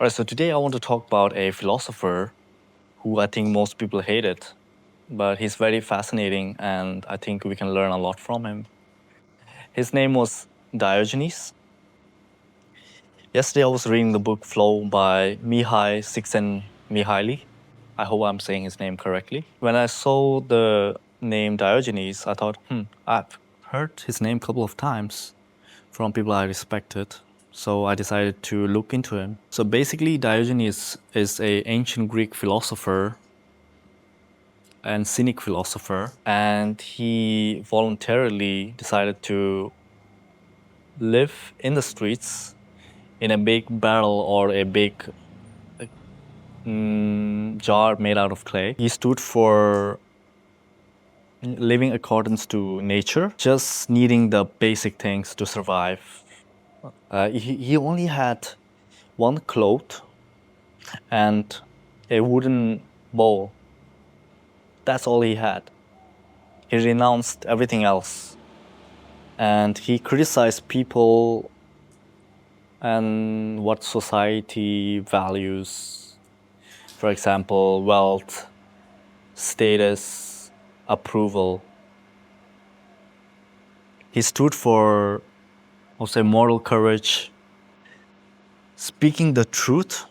All right, so today I want to talk about a philosopher who I think most people hated, but he's very fascinating and I think we can learn a lot from him. His name was Diogenes. Yesterday I was reading the book Flow by Mihai Csikszentmihalyi. I hope I'm saying his name correctly. When I saw the name Diogenes, I thought, I've heard his name a couple of times from people I respected. So I decided to look into him. So basically, Diogenes is a ancient Greek philosopher and cynic philosopher, and he voluntarily decided to live in the streets in a big barrel or a big jar made out of clay. He stood for living accordance to nature, just needing the basic things to survive. He only had one cloth and a wooden bowl. That's all he had. He renounced everything else. And he criticized people and what society values. For example, wealth, status, approval. He stood for, I'll say, moral courage, speaking the truth,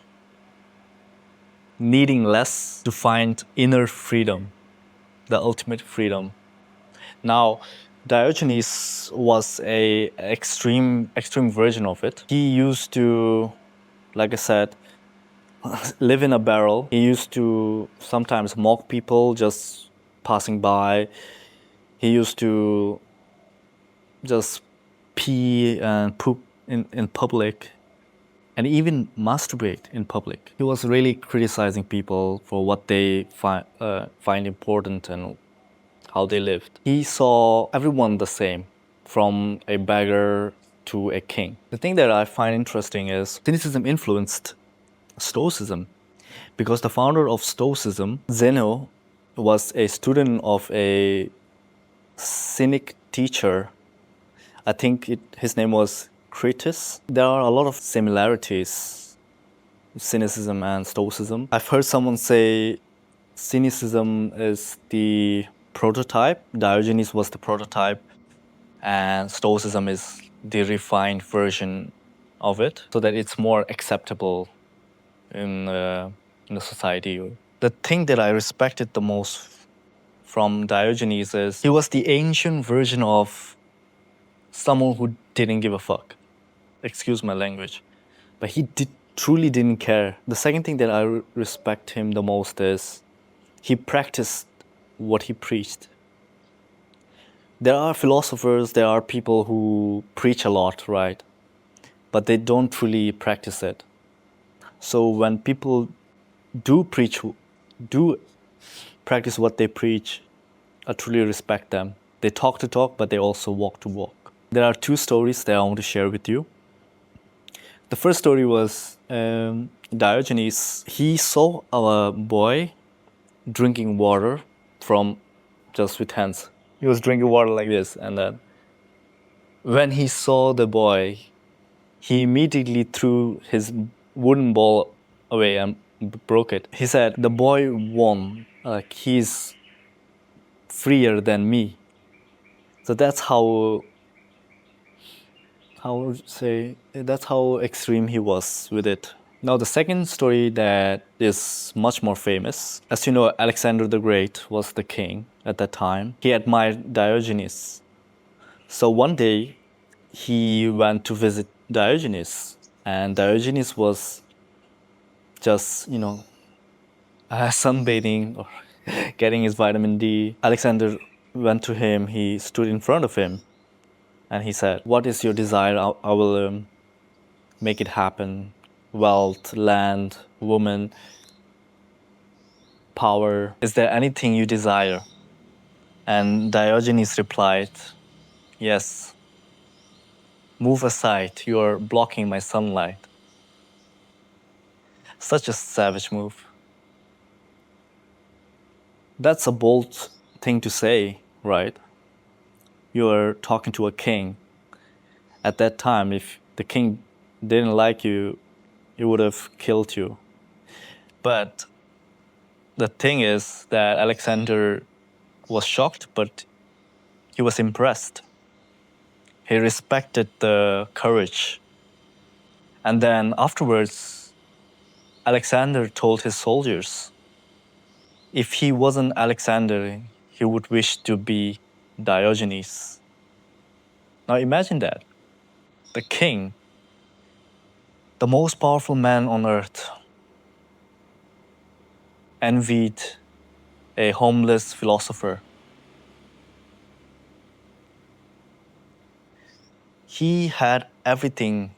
needing less to find inner freedom, the ultimate freedom. Now, Diogenes was a extreme version of it. He used to, like I said, live in a barrel. He used to sometimes mock people just passing by. He used to just pee and poop in public and even masturbate in public. He was really criticizing people for what they find important and how they lived. He saw everyone the same, from a beggar to a king. The thing that I find interesting is cynicism influenced stoicism, because the founder of stoicism, Zeno, was a student of a cynic teacher. I think his name was Critus. There are a lot of similarities, cynicism and stoicism. I've heard someone say cynicism is the prototype, Diogenes was the prototype, and stoicism is the refined version of it, so that it's more acceptable in the society. The thing that I respected the most from Diogenes is he was the ancient version of someone who didn't give a fuck. Excuse my language. But he truly didn't care. The second thing that I respect him the most is he practiced what he preached. There are philosophers, there are people who preach a lot, right? But they don't truly practice it. So when people do practice what they preach, I truly respect them. They talk to talk, but they also walk to walk. There are two stories that I want to share with you. The first story was Diogenes. He saw a boy drinking water from just with hands. He was drinking water like this, and then when he saw the boy, he immediately threw his wooden ball away and broke it. He said, "The boy won. Like, he's freer than me." So that's that's how extreme he was with it. Now, the second story that is much more famous. As you know, Alexander the Great was the king at that time. He admired Diogenes. So one day, he went to visit Diogenes, and Diogenes was just, sunbathing or getting his vitamin D. Alexander went to him, he stood in front of him, and he said, "What is your desire? I will make it happen. Wealth, land, woman, power. Is there anything you desire?" And Diogenes replied, "Yes. Move aside, you are blocking my sunlight." Such a savage move. That's a bold thing to say, right? You're talking to a king. At that time, if the king didn't like you, he would have killed you. But the thing is that Alexander was shocked, but he was impressed. He respected the courage. And then afterwards, Alexander told his soldiers if he wasn't Alexander, he would wish to be Diogenes. Now imagine that. The king, the most powerful man on earth, envied a homeless philosopher. He had everything.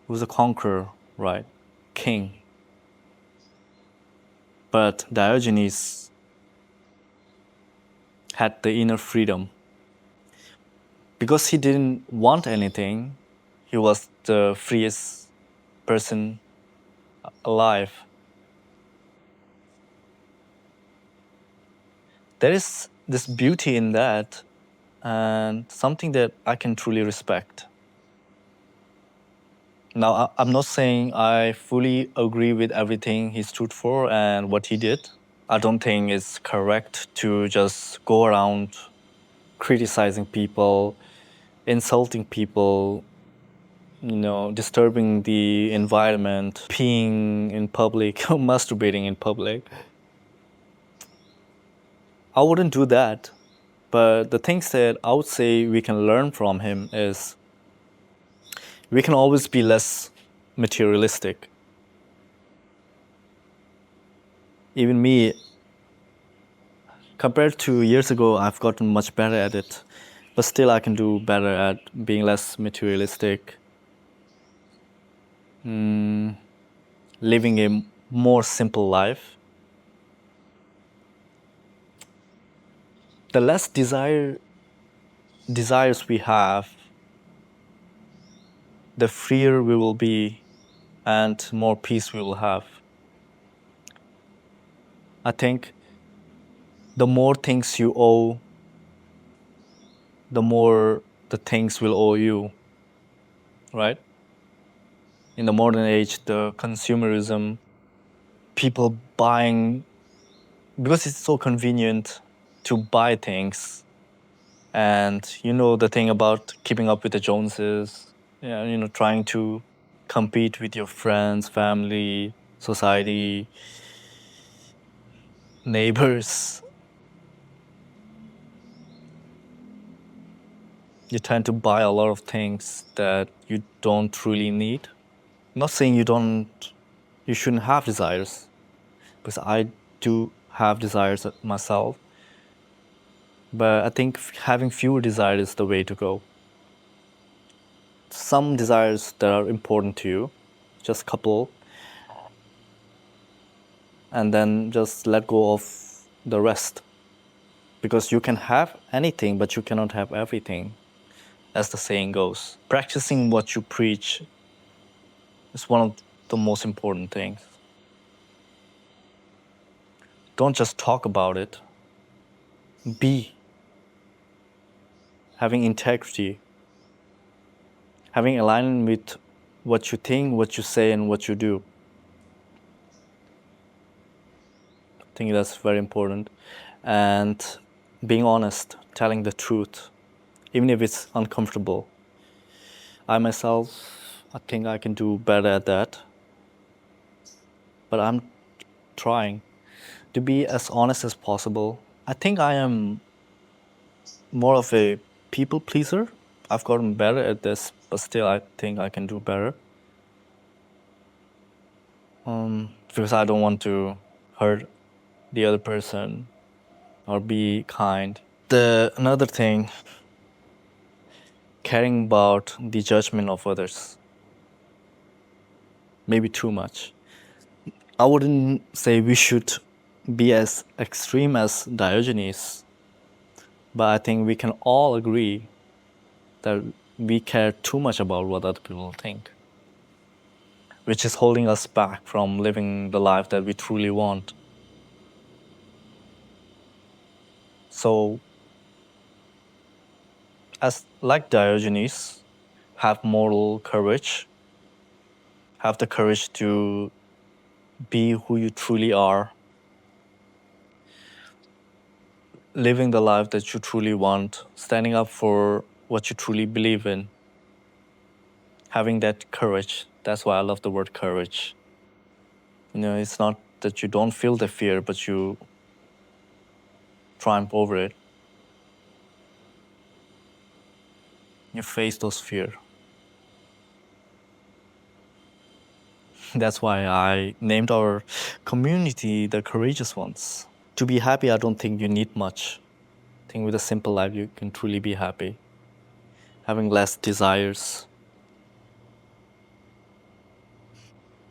He was a conqueror, right? King. But Diogenes had the inner freedom. Because he didn't want anything, he was the freest person alive. There is this beauty in that, and something that I can truly respect. Now, I'm not saying I fully agree with everything he stood for and what he did. I don't think it's correct to just go around criticizing people, insulting people, disturbing the environment, peeing in public, masturbating in public. I wouldn't do that. But the things that I would say we can learn from him is we can always be less materialistic. Even me, compared to years ago, I've gotten much better at it. But still, I can do better at being less materialistic, living a more simple life. The less desires we have, the freer we will be and more peace we will have. I think the more things you owe, the more the things will owe you, right? In the modern age, the consumerism, people buying, because it's so convenient to buy things. And the thing about keeping up with the Joneses, trying to compete with your friends, family, society, neighbors. You tend to buy a lot of things that you don't really need. Not saying you shouldn't have desires, because I do have desires myself. But I think having fewer desires is the way to go. Some desires that are important to you, just a couple, and then just let go of the rest. Because you can have anything, but you cannot have everything, as the saying goes. Practicing what you preach is one of the most important things. Don't just talk about it. Be. Having integrity. Having alignment with what you think, what you say, and what you do. I think that's very important. And being honest, telling the truth, even if it's uncomfortable. I myself, I think I can do better at that. But I'm trying to be as honest as possible. I think I am more of a people pleaser. I've gotten better at this, but still I think I can do better. Because I don't want to hurt the other person or be kind. Another thing, caring about the judgment of others. Maybe too much. I wouldn't say we should be as extreme as Diogenes, but I think we can all agree that we care too much about what other people think, which is holding us back from living the life that we truly want. So, like Diogenes, have moral courage, have the courage to be who you truly are, living the life that you truly want, standing up for what you truly believe in, having that courage. That's why I love the word courage. It's not that you don't feel the fear, but you triumph over it. You face those fear. That's why I named our community the Courageous Ones. To be happy, I don't think you need much. I think with a simple life, you can truly be happy. Having less desires.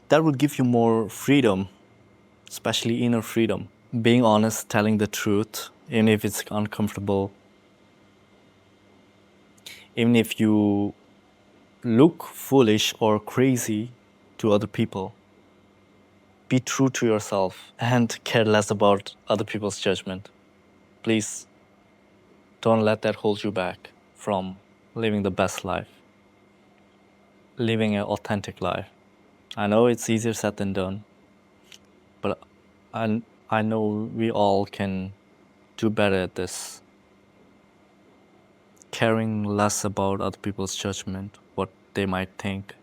That would give you more freedom, especially inner freedom. Being honest, telling the truth, even if it's uncomfortable. Even if you look foolish or crazy to other people. Be true to yourself and care less about other people's judgment. Please don't let that hold you back from living the best life, living an authentic life. I know it's easier said than done, but I know we all can do better at this. Caring less about other people's judgment, what they might think.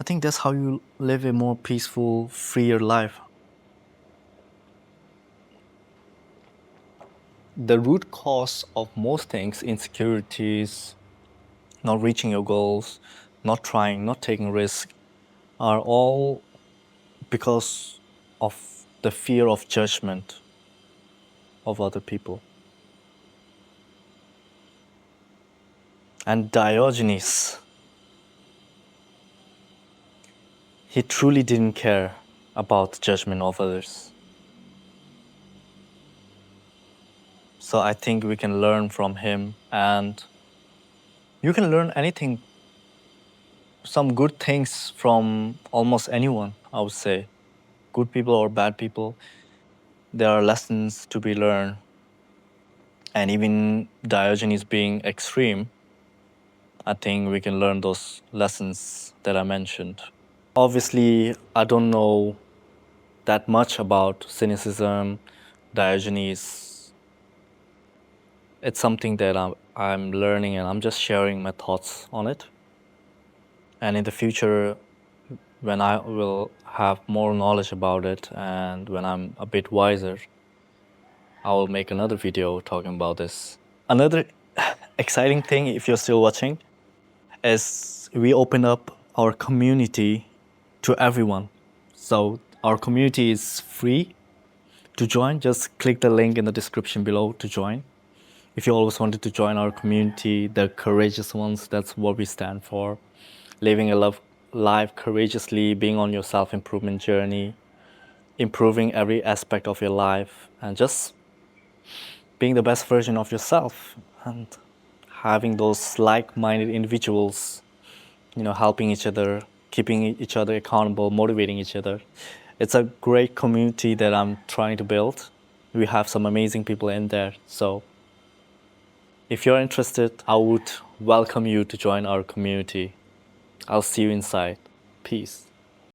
I think that's how you live a more peaceful, freer life. The root cause of most things, insecurities, not reaching your goals, not trying, not taking risks, are all because of the fear of judgment of other people. And Diogenes, he truly didn't care about judgment of others. So I think we can learn from him, and you can learn anything, some good things from almost anyone, I would say. Good people or bad people, there are lessons to be learned. And even Diogenes being extreme, I think we can learn those lessons that I mentioned. Obviously, I don't know that much about cynicism, Diogenes. It's something that I'm learning, and I'm just sharing my thoughts on it. And in the future, when I will have more knowledge about it and when I'm a bit wiser, I will make another video talking about this. Another exciting thing, if you're still watching, is we open up our community to everyone. So our community is free to join. Just click the link in the description below to join. If you always wanted to join our community, the Courageous Ones, that's what we stand for. Living a life courageously, being on your self-improvement journey, improving every aspect of your life, and just being the best version of yourself, and having those like-minded individuals, helping each other, keeping each other accountable, motivating each other. It's a great community that I'm trying to build. We have some amazing people in there. So if you're interested, I would welcome you to join our community. I'll see you inside. Peace.